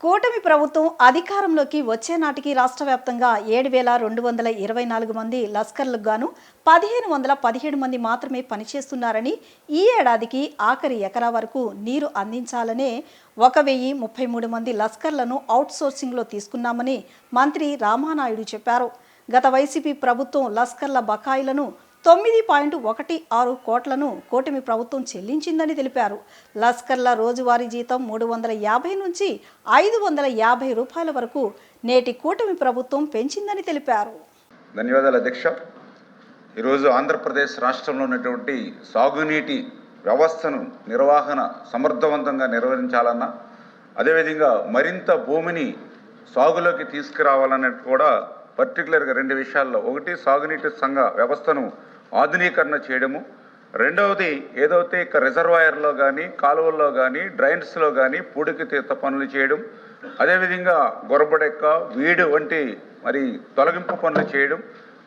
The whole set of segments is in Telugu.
కూటమి ప్రభుత్వం అధికారంలోకి వచ్చే నాటికి రాష్ట్ర వ్యాప్తంగా 7,224 మంది లస్కర్లకు గాను 1,517 మంది మాత్రమే పనిచేస్తున్నారని, ఈ ఏడాదికి ఆఖరి ఎకరా వరకు నీరు అందించాలనే 1,033 మంది లస్కర్లను అవుట్సోర్సింగ్లో తీసుకున్నామని మంత్రి రామానాయుడు చెప్పారు. గత వైసీపీ ప్రభుత్వం లస్కర్ల బకాయిలను 9.16 కోట్లను కూటమి ప్రభుత్వం చెల్లించిందని తెలిపారు. లస్కర్ల రోజువారీ జీతం 350 నుంచి 550 రూపాయల వరకు నేటి కూటమి ప్రభుత్వం పెంచిందని తెలిపారు. ధన్యవాదాలు అధ్యక్ష. ఈరోజు ఆంధ్రప్రదేశ్ రాష్ట్రంలో ఉన్నటువంటి సాగునీటి వ్యవస్థను నిర్వహణ సమర్థవంతంగా నిర్వహించాలన్నా, అదేవిధంగా మరింత భూమిని సాగులోకి తీసుకురావాలన్నట్టు కూడా పర్టికులర్గా రెండు విషయాల్లో, ఒకటి సాగునీటి సంఘ వ్యవస్థను ఆధునీకరణ చేయడము, రెండవది ఏదైతే ఇక రిజర్వాయర్లో కానీ కాలువల్లో కానీ డ్రైన్స్లో కానీ పూడికి తీత పనులు చేయడం, అదేవిధంగా గొరబడెక్క వీడు వంటి మరి తొలగింపు పనులు చేయడం,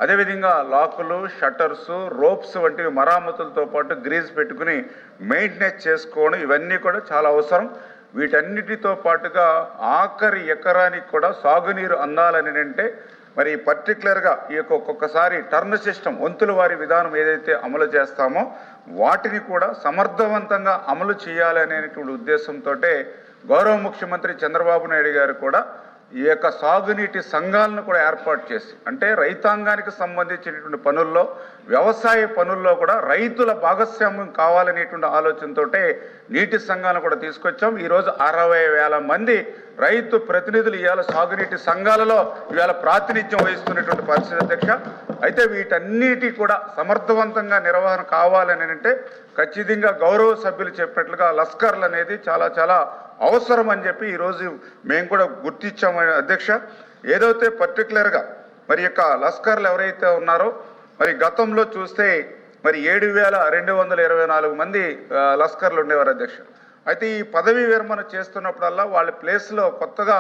అదేవిధంగా లాకులు షట్టర్స్ రోప్స్ వంటివి మరామతులతో పాటు గ్రీజ్ పెట్టుకుని మెయింటెనెన్స్ చేసుకోవడం, ఇవన్నీ కూడా చాలా అవసరం. వీటన్నిటితో పాటుగా ఆఖరి ఎకరానికి కూడా సాగునీరు అందాలని అంటే మరి పర్టికులర్గా ఈ యొక్క ఒక్కొక్కసారి టర్న్ సిస్టమ్ వంతుల వారి విధానం ఏదైతే అమలు చేస్తామో వాటిని కూడా సమర్థవంతంగా అమలు చేయాలనేటువంటి ఉద్దేశంతో గౌరవ ముఖ్యమంత్రి చంద్రబాబు నాయుడు గారు కూడా ఈ యొక్క సాగునీటి సంఘాలను కూడా ఏర్పాటు చేసి, అంటే రైతాంగానికి సంబంధించినటువంటి పనుల్లో వ్యవసాయ పనుల్లో కూడా రైతుల భాగస్వామ్యం కావాలనేటువంటి ఆలోచనతో నీటి సంఘాలను కూడా తీసుకొచ్చాం. ఈరోజు 60,000 మంది రైతు ప్రతినిధులు ఇవాళ సాగునీటి సంఘాలలో ఇవాళ ప్రాతినిధ్యం వహిస్తున్నటువంటి పరిస్థితి అధ్యక్ష. అయితే వీటన్నిటి కూడా సమర్థవంతంగా నిర్వహణ కావాలని అంటే ఖచ్చితంగా గౌరవ సభ్యులు చెప్పినట్లుగా లస్కర్లు అనేది చాలా చాలా అవసరం అని చెప్పి ఈరోజు మేము కూడా గుర్తించాము అధ్యక్ష. ఏదైతే పర్టికులర్గా మరి యొక్క లస్కర్లు ఎవరైతే ఉన్నారో మరి గతంలో చూస్తే మరి 7,224 మంది లస్కర్లు ఉండేవారు అధ్యక్ష. అయితే ఈ పదవీ విరమణ చేస్తున్నప్పుడల్లా వాళ్ళ ప్లేస్లో కొత్తగా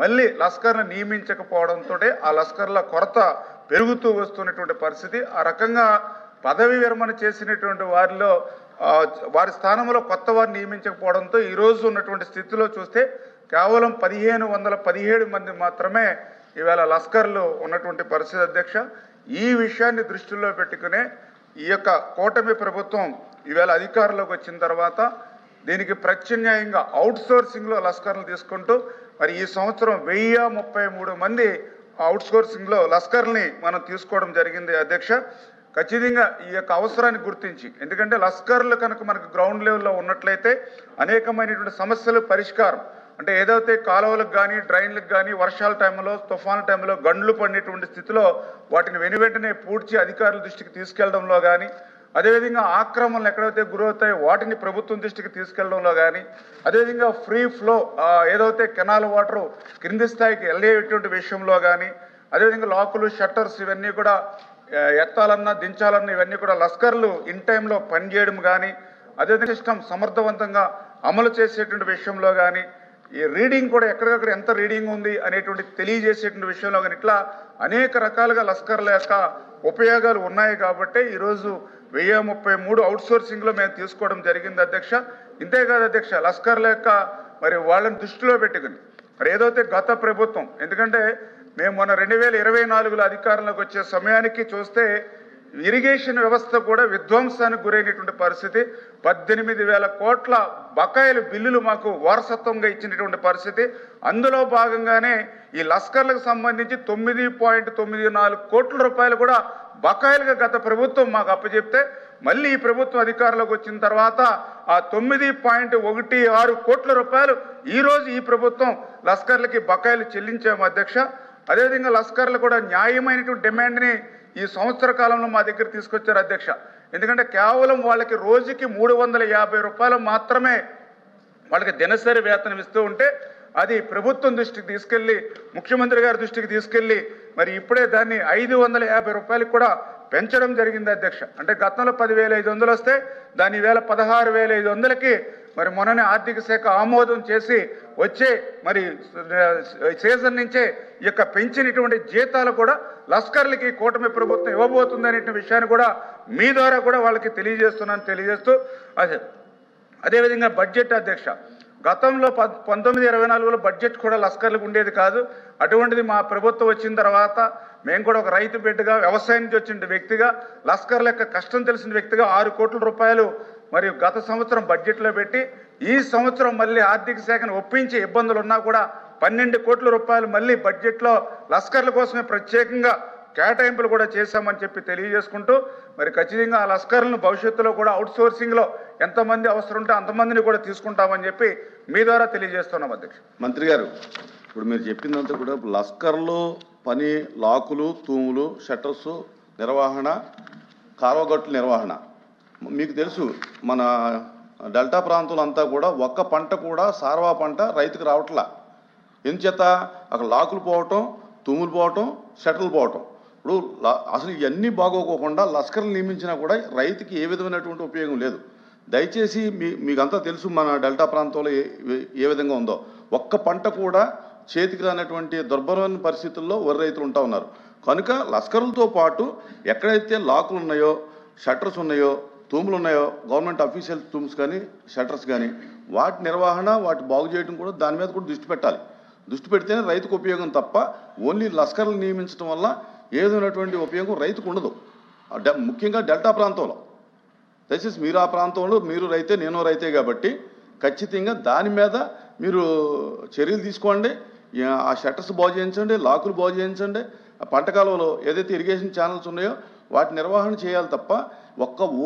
మళ్ళీ లస్కర్ను నియమించకపోవడంతో ఆ లస్కర్ల కొరత పెరుగుతూ వస్తున్నటువంటి పరిస్థితి. ఆ రకంగా పదవీ విరమణ చేసినటువంటి వారిలో వారి స్థానంలో కొత్త వారిని నియమించకపోవడంతో ఈరోజు ఉన్నటువంటి స్థితిలో చూస్తే కేవలం 1,517 మంది మాత్రమే ఇవాళ లస్కర్లు ఉన్నటువంటి పరిస్థితి అధ్యక్ష. ఈ విషయాన్ని దృష్టిలో పెట్టుకునే ఈ యొక్క కూటమి ప్రభుత్వం ఇవాళ అధికారంలోకి వచ్చిన తర్వాత దీనికి ప్రత్యామ్నాయంగా అవుట్సోర్సింగ్లో లస్కర్లు తీసుకుంటూ మరి ఈ సంవత్సరం 1,033 మంది అవుట్సోర్సింగ్లో లస్కర్ని మనం తీసుకోవడం జరిగింది అధ్యక్ష. ఖచ్చితంగా ఈ యొక్క అవసరాన్ని గుర్తించి, ఎందుకంటే లస్కర్లు కనుక మనకు గ్రౌండ్ లెవెల్లో ఉన్నట్లయితే అనేకమైనటువంటి సమస్యలు పరిష్కారం, అంటే ఏదైతే కాలువలకు కానీ డ్రైన్లకు కానీ వర్షాల టైంలో తుఫాను టైంలో గండ్లు పడినటువంటి స్థితిలో వాటిని వెనువెంటనే పూడ్చి అధికారుల దృష్టికి తీసుకెళ్లడంలో కానీ, అదేవిధంగా ఆక్రమణలు ఎక్కడైతే గురవుతాయో వాటిని ప్రభుత్వం దృష్టికి తీసుకెళ్లడంలో కానీ, అదేవిధంగా ఫ్రీ ఫ్లో ఏదైతే కెనాల్ వాటర్ క్రింది స్థాయికి వెళ్ళేటువంటి విషయంలో కానీ, అదేవిధంగా లాకులు షట్టర్స్ ఇవన్నీ కూడా ఎత్తాలన్నా దించాలన్నా ఇవన్నీ కూడా లస్కర్లు ఇన్ టైంలో పనిచేయడం కానీ, అదేవిధంగా సిస్టమ్ సమర్థవంతంగా అమలు చేసేటువంటి విషయంలో కానీ, ఈ రీడింగ్ కూడా ఎక్కడికక్కడ ఎంత రీడింగ్ ఉంది అనేటువంటి తెలియజేసేటువంటి విషయంలో కానీ, ఇట్లా అనేక రకాలుగా లస్కర్ల యొక్క ఉపయోగాలు ఉన్నాయి. కాబట్టి ఈరోజు 1,033 అవుట్సోర్సింగ్లో మేము తీసుకోవడం జరిగింది అధ్యక్ష. ఇంతేకాదు అధ్యక్ష, లస్కర్ల యొక్క మరి వాళ్ళని దృష్టిలో పెట్టుకుని మరి ఏదైతే గత ప్రభుత్వం, ఎందుకంటే మేము మొన్న 2024లో అధికారంలోకి వచ్చే సమయానికి చూస్తే ఇరిగేషన్ వ్యవస్థ కూడా విధ్వంసానికి గురైనటువంటి పరిస్థితి. 18,000 కోట్ల బకాయిలు బిల్లులు మాకు వారసత్వంగా ఇచ్చినటువంటి పరిస్థితి. అందులో భాగంగానే ఈ లస్కర్లకు సంబంధించి 9.94 కోట్ల రూపాయలు కూడా బకాయిలుగా గత ప్రభుత్వం మాకు అప్పచెప్తే, మళ్ళీ ఈ ప్రభుత్వం అధికారంలోకి వచ్చిన తర్వాత ఆ 9.16 కోట్ల రూపాయలు ఈరోజు ఈ ప్రభుత్వం లస్కర్లకి బకాయిలు చెల్లించాము అధ్యక్ష. అదేవిధంగా లస్కర్లు కూడా న్యాయమైనటువంటి డిమాండ్ని ఈ సంవత్సర కాలంలో మా దగ్గర తీసుకొచ్చారు అధ్యక్ష. ఎందుకంటే కేవలం వాళ్ళకి రోజుకి 350 రూపాయలు మాత్రమే వాళ్ళకి దినసరి వేతనం ఇస్తూ ఉంటే అది ప్రభుత్వం దృష్టికి తీసుకెళ్ళి ముఖ్యమంత్రి గారి దృష్టికి తీసుకెళ్ళి మరి ఇప్పుడే దాన్ని 550 రూపాయలకు కూడా పెంచడం జరిగింది అధ్యక్ష. అంటే గతంలో 10,500 వస్తే దాని ఈవేళ 16,500కి మరి మొన్ననే ఆర్థిక శాఖ ఆమోదం చేసి వచ్చే మరి సీజన్ నుంచే ఈ యొక్క పెంచినటువంటి జీతాలు కూడా లస్కర్లకి కూటమి ప్రభుత్వం ఇవ్వబోతుంది అనే విషయాన్ని కూడా మీ ద్వారా కూడా వాళ్ళకి తెలియజేస్తూ అదేవిధంగా బడ్జెట్ అధ్యక్ష గతంలో 1924లో బడ్జెట్ కూడా లస్కర్లకు ఉండేది కాదు. అటువంటిది మా ప్రభుత్వం వచ్చిన తర్వాత మేము కూడా ఒక రైతు బిడ్డగా, వ్యవసాయం నుంచి వచ్చిన వ్యక్తిగా, లస్కర్ల యొక్క కష్టం తెలిసిన వ్యక్తిగా 6 కోట్ల రూపాయలు మరియు గత సంవత్సరం బడ్జెట్లో పెట్టి, ఈ సంవత్సరం మళ్ళీ ఆర్థిక శాఖను ఒప్పించి ఇబ్బందులు ఉన్నా కూడా 12 కోట్ల రూపాయలు మళ్ళీ బడ్జెట్లో లస్కర్ల కోసమే ప్రత్యేకంగా కేటాయింపులు కూడా చేశామని చెప్పి తెలియజేసుకుంటూ, మరి ఖచ్చితంగా ఆ లస్కర్లను భవిష్యత్తులో కూడా అవుట్సోర్సింగ్లో ఎంతమంది అవసరం ఉంటే అంతమందిని కూడా తీసుకుంటామని చెప్పి మీ ద్వారా తెలియజేస్తున్నాం అధ్యక్ష. మంత్రి గారు, ఇప్పుడు మీరు చెప్పిందంతా కూడా లస్కర్లో పని, లాకులు, తూములు, షట్టర్స్ నిర్వహణ, కాలువగట్ల నిర్వహణ. మీకు తెలుసు మన డెల్టా ప్రాంతంలో అంతా కూడా ఒక్క పంట కూడా సార్వా పంట రైతుకు రావట్లా. ఎందుచేత అక్కడ లాకులు పోవటం, తూములు పోవటం, షట్టర్లు పోవటం. ఇప్పుడు అసలు ఇవన్నీ బాగోకోకుండా లస్కర్లు నియమించినా కూడా రైతుకి ఏ విధమైనటువంటి ఉపయోగం లేదు. దయచేసి మీకంతా తెలుసు మన డెల్టా ప్రాంతంలో ఏ విధంగా ఉందో. ఒక్క పంట కూడా చేతికి రానటువంటి దుర్భరమైన పరిస్థితుల్లో వరి రైతులు ఉంటా ఉన్నారు. కనుక లస్కర్లతో పాటు ఎక్కడైతే లాకులు ఉన్నాయో, షట్టర్స్ ఉన్నాయో, తూములు ఉన్నాయో, గవర్నమెంట్ అఫీషియల్ తూమ్స్ కానీ షట్టర్స్ కానీ, వాటి నిర్వహణ, వాటి బాగు చేయడం కూడా దాని మీద కూడా దృష్టి పెట్టాలి. దృష్టి పెడితేనే రైతుకు ఉపయోగం తప్ప ఓన్లీ లస్కర్లు నియమించడం వల్ల ఏదైనటువంటి ఉపయోగం రైతుకు ఉండదు. ముఖ్యంగా డెల్టా ప్రాంతంలో. దయచేసి మీరు ఆ ప్రాంతంలో మీరు రైతే, నేను రైతే కాబట్టి ఖచ్చితంగా దాని మీద మీరు చర్యలు తీసుకోండి. ఆ షట్టర్స్ బాగు చేయించండి, లాకులు బాగు చేయించండి. ఆ పంట కాలంలో ఏదైతే ఇరిగేషన్ ఛానల్స్ ఉన్నాయో వాటి నిర్వహణ చేయాలి తప్ప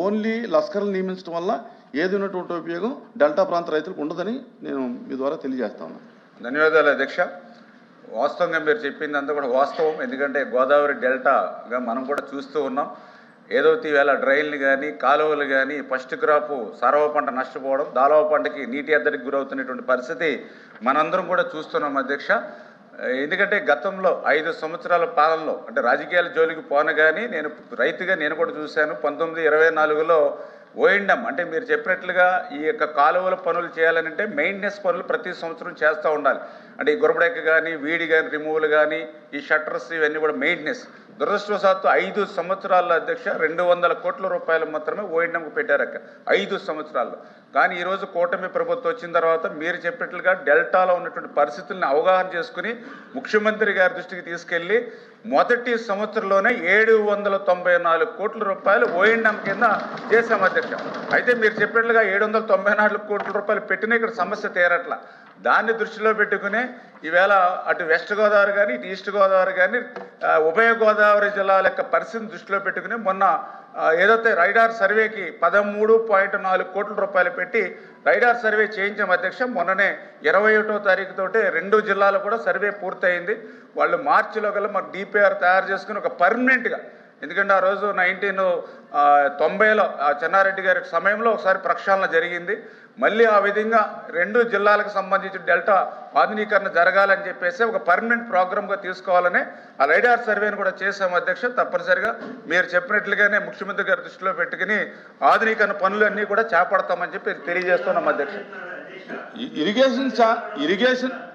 ఓన్లీ లస్కర్లు నియమించడం వల్ల ఏదైనటువంటి ఉపయోగం డెల్టా ప్రాంత రైతులకు ఉండదని నేను మీ ద్వారా తెలియజేస్తాను. ధన్యవాదాలు అధ్యక్ష. వాస్తవంగా మీరు చెప్పిందంతా కూడా వాస్తవం. ఎందుకంటే గోదావరి డెల్టాగా మనం కూడా చూస్తూ ఉన్నాం. ఏదో ఈవేళ డ్రైన్లు కానీ, కాలువలు కానీ, ఫస్ట్ క్రాప్ సర్వ పంట నష్టపోవడం, దాలవ పంటకి నీటి ఎద్దడికి గురవుతున్నటువంటి పరిస్థితి మనందరం కూడా చూస్తున్నాం అధ్యక్ష. ఎందుకంటే గతంలో 5 సంవత్సరాల పాలనలో, అంటే రాజకీయాల జోలికి పోను కానీ నేను రైతుగా నేను కూడా చూశాను. 1924లో ఓఎండం అంటే మీరు చెప్పినట్లుగా ఈ యొక్క కాలువల పనులు చేయాలంటే మెయింటెనెన్స్ పనులు ప్రతి సంవత్సరం చేస్తూ ఉండాలి. అంటే ఈ గురబడెక్క కానీ, వీడి కానీ, రిమూవల్ కానీ, ఈ షట్టర్స్ ఇవన్నీ కూడా మెయింటెనెన్స్. దురదృష్టవశాత్తు 5 సంవత్సరాల్లో అధ్యక్ష 200 కోట్ల రూపాయలు మాత్రమే ఓఎండంకు పెట్టారక్క 5 సంవత్సరాల్లో. కానీ ఈరోజు కూటమి ప్రభుత్వం వచ్చిన తర్వాత మీరు చెప్పినట్లుగా డెల్టాలో ఉన్నటువంటి పరిస్థితులను అవగాహన చేసుకుని ముఖ్యమంత్రి గారి దృష్టికి తీసుకెళ్లి మొదటి సంవత్సరంలోనే 794 కోట్ల రూపాయలు ఓఎండం కింద చేశాం అధ్యక్ష. అయితే మీరు చెప్పినట్లుగా 794 కోట్ల రూపాయలు పెట్టినా ఇక్కడ సమస్య తీరట్లా. దాన్ని దృష్టిలో పెట్టుకుని ఈవేళ అటు వెస్ట్ గోదావరి కానీ, ఇటు ఈస్ట్ గోదావరి కానీ, ఉభయ గోదావరి జిల్లాల యొక్క పరిస్థితిని దృష్టిలో పెట్టుకుని మొన్న ఏదైతే రైడార్ సర్వేకి 13.4 కోట్ల రూపాయలు పెట్టి రైడార్ సర్వే చేయించాం అధ్యక్ష. మొన్ననే 21వ తారీఖుతోటే 2 జిల్లాలు కూడా సర్వే పూర్తయింది. వాళ్ళు మార్చిలో కల్లా మాకు డిపిఆర్ తయారు చేసుకుని ఒక పర్మనెంట్గా, ఎందుకంటే ఆ రోజు 1990లో చెన్నారెడ్డి గారి సమయంలో ఒకసారి ప్రక్షాళన జరిగింది. మళ్ళీ ఆ విధంగా 2 జిల్లాలకు సంబంధించి డెల్టా ఆధునీకరణ జరగాలని చెప్పేసి ఒక పర్మనెంట్ ప్రోగ్రామ్గా తీసుకోవాలని ఆ రైడార్ సర్వేని కూడా చేశాం అధ్యక్ష. తప్పనిసరిగా మీరు చెప్పినట్లుగానే ముఖ్యమంత్రి గారి దృష్టిలో పెట్టుకుని ఆధునీకరణ పనులన్నీ కూడా చేపడతామని చెప్పి తెలియజేస్తున్నాం అధ్యక్ష. ఇరిగేషన్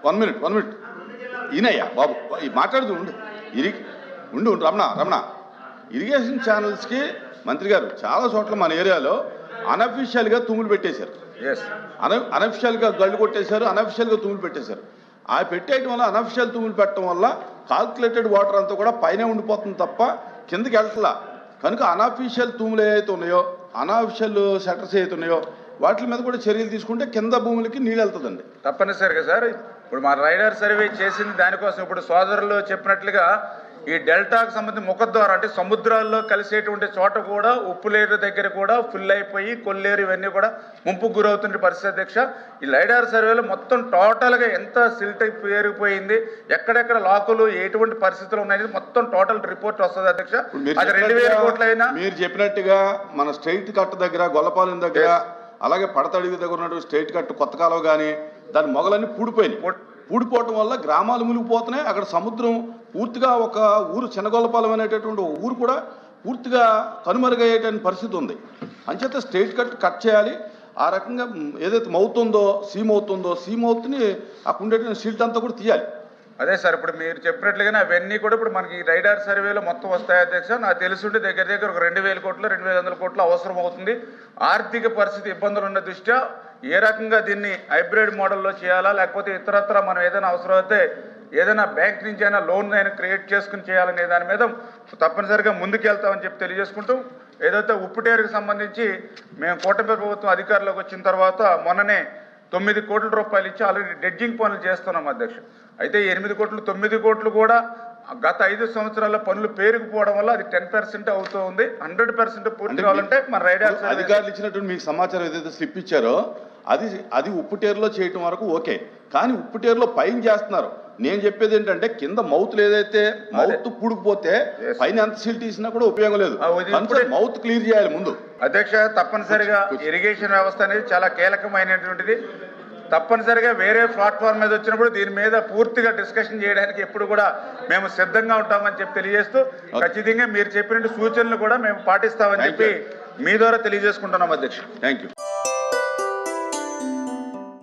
1 మినిట్ ఈయనయ్యా బాబు మాట్లాడుతూ ఉండు రమణ. ఇరిగేషన్ ఛానల్స్కి మంత్రి గారు చాలా చోట్ల మన ఏరియాలో అనఫీషియల్గా తుమ్ములు పెట్టేశారు. అనఫిషియల్గా గళ్ళు కొట్టేశారు, అనఫిషియల్గా తుమ్ములు పెట్టేశారు. ఆ పెట్టేయడం వల్ల అనఫిషియల్ తుమ్ములు పెట్టడం వల్ల కాల్కులేటెడ్ వాటర్ అంతా కూడా పైన ఉండిపోతుంది తప్ప కిందకి వెళ్తలా. కనుక అనఫిషియల్ తుమ్ములు ఏవైతే ఉన్నాయో, అనఫిషియల్ షట్టర్స్ ఏవైతే ఉన్నాయో వాటి మీద కూడా చర్యలు తీసుకుంటే కింద భూములకి నీళ్ళు వెళ్తుందండి. తప్పనిసరిగా సార్. ఇప్పుడు మా రైడర్ సర్వే చేసింది దానికోసం. ఇప్పుడు సోదరులు చెప్పినట్లుగా ఈ డెల్టాకు సంబంధించి ముఖద్వారం అంటే సముద్రాల్లో కలిసేటువంటి చోట కూడా ఉప్పులేరు దగ్గర కూడా ఫుల్ అయిపోయి కొల్లేరు ఇవన్నీ కూడా ముంపుకు గురవుతున్న పరిస్థితి అధ్యక్ష. ఈ లైడార్ సర్వేలో మొత్తం టోటల్గా ఎంత సిల్ట్ పేరుకుపోయింది, ఎక్కడెక్కడ లాకులు, ఎటువంటి పరిస్థితులు ఉన్నాయి మొత్తం టోటల్ రిపోర్ట్ వస్తుంది అధ్యక్ష. అది 2000 కోట్లైనా మీరు చెప్పినట్టుగా మన స్ట్రైట్ కట్ట దగ్గర, గొల్లపాలెం దగ్గర, అలాగే పడతడిగి దగ్గర ఉన్నటువంటి స్ట్రైట్ కట్టు కొత్త కాలువ కానీ దాని మొగలన్నీ పూడిపోవటం వల్ల గ్రామాలు మునిగిపోతున్నాయి. అక్కడ సముద్రం పూర్తిగా ఒక ఊరు చిన్నగొల్లపాలెం అనేటటువంటి ఊరు కూడా పూర్తిగా కనుమరుగయ్యేటువంటి పరిస్థితి ఉంది. అంచేత స్ట్రైట్ కట్ చేయాలి. ఆ రకంగా ఏదైతే మౌత్ ఉందో, సీ మౌత్ని అక్కడ ఉండేటువంటి సిల్ట్ అంతా కూడా తీయాలి. అదే సార్, ఇప్పుడు మీరు చెప్పినట్లుగానే అవన్నీ కూడా ఇప్పుడు మనకి రైడార్ సర్వేలో మొత్తం వస్తాయి అధ్యక్ష. నాకు తెలుసుంటే దగ్గర ఒక 2000 కోట్లు 2100 కోట్లు అవసరం అవుతుంది. ఆర్థిక పరిస్థితి ఇబ్బందులు ఉన్న దృష్ట్యా ఏ రకంగా దీన్ని హైబ్రిడ్ మోడల్లో చేయాలా, లేకపోతే ఇతరత్ర మనం ఏదైనా అవసరమైతే ఏదైనా బ్యాంక్ నుంచి అయినా లోన్ అయినా క్రియేట్ చేసుకుని చేయాలనే దాని మీద తప్పనిసరిగా ముందుకెళ్తామని చెప్పి తెలియజేసుకుంటూ, ఏదైతే ఉప్పుటేరుకు సంబంధించి మేము కూటమి ప్రభుత్వం అధికారంలోకి వచ్చిన తర్వాత మొన్ననే 9 కోట్ల రూపాయలు ఇచ్చి ఆల్రెడీ డెడ్జింగ్ పనులు చేస్తున్నాం అధ్యక్షుడు. అయితే 8 కోట్లు 9 కోట్లు కూడా గత 5 సంవత్సరాల పనులు పేరుకుపోవడం వల్ల అది 10% అవుతూ ఉంది. 100% పూర్తి కావాలంటే మన రైడర్ అధికారులు ఇచ్చినటువంటి మీకు సమాచారం ఏదైతే స్లిప్ ఇచ్చారో అది ఉప్పుటేరులో చేయటం వరకు ఓకే, కానీ ఉప్పుటేరులో పైన చేస్తున్నారు. నేను చెప్పేది ఏంటంటే కింద మౌత్లు ఏదైతే మౌత్ పుడిపోతే పైన ఎంత సీల్ తీసినా కూడా ఉపయోగం లేదు. మౌత్ క్లియర్ చేయాలి ముందు. అధ్యక్ష, తప్పనిసరిగా ఇరిగేషన్ వ్యవస్థ అనేది చాలా కీలకమైనటువంటిది. తప్పనిసరిగా వేరే ప్లాట్ఫామ్ మీద వచ్చినప్పుడు దీని మీద పూర్తిగా డిస్కషన్ చేయడానికి ఎప్పుడు కూడా మేము సిద్ధంగా ఉంటామని చెప్పి తెలియజేస్తూ, ఖచ్చితంగా మీరు చెప్పినట్టు సూచనలు కూడా మేము పాటిస్తామని చెప్పి మీ ద్వారా తెలియజేసుకుంటున్నాం అధ్యక్ష. Thank you.